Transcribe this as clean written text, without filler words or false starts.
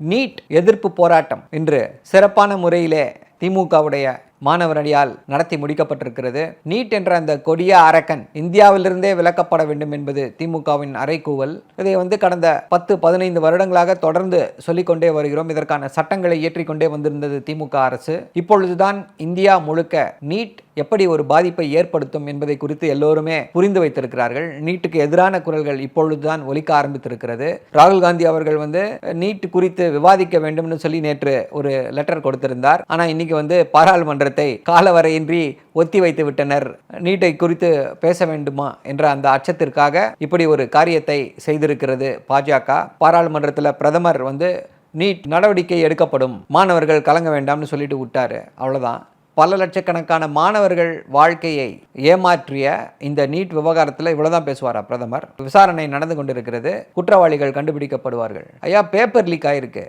NEET எதிர்ப்பு போராட்டம் இன்று சிறப்பான முறையிலே திமுகவுடைய மாணவர் அணியால் நடத்தி முடிக்கப்பட்டிருக்கிறது. நீட் என்ற அந்த கொடிய அரக்கன் இந்தியாவிலிருந்தே விலக்கப்பட வேண்டும் என்பது திமுகவின் அறைகூவல். இதை கடந்த 10-15 வருடங்களாக தொடர்ந்து சொல்லிக்கொண்டே வருகிறோம். இதற்கான சட்டங்களை இயற்றிக்கொண்டே வந்திருந்தது திமுக அரசு. இப்பொழுதுதான் இந்தியா முழுக்க நீட் எப்படி ஒரு பாதிப்பை ஏற்படுத்தும் என்பதை குறித்து எல்லோருமே புரிந்து வைத்திருக்கிறார்கள். நீட்டுக்கு எதிரான குரல்கள் இப்பொழுதுதான் ஒலிக்க ஆரம்பித்திருக்கிறது. ராகுல் காந்தி அவர்கள் நீட் குறித்து விவாதிக்க வேண்டும் சொல்லி நேற்று ஒரு லெட்டர் கொடுத்திருந்தார். ஆனா இன்னைக்கு பாராளுமன்றத்தை காலவரையின்றி ஒத்தி வைத்து விட்டனர். நீட்டை குறித்து பேச வேண்டுமா என்ற அந்த அச்சத்திற்காக இப்படி ஒரு காரியத்தை செய்திருக்கிறது பாஜக. பாராளுமன்றத்தில் பிரதமர் நீட் நடவடிக்கை எடுக்கப்படும், மாணவர்கள் கலங்க வேண்டாம்னு சொல்லிட்டு விட்டாரு. அவ்வளவுதான். பல லட்சக்கணக்கான மாணவர்கள் வாழ்க்கையை ஏமாற்றிய இந்த நீட் விவகாரத்தில் இவ்வளவுதான் பேசுவாரா பிரதமர்? விசாரணை நடந்து கொண்டிருக்கிறது, குற்றவாளிகள் கண்டுபிடிக்கப்படுவார்கள். ஐயா, பேப்பர் லீக் ஆயிருக்கு.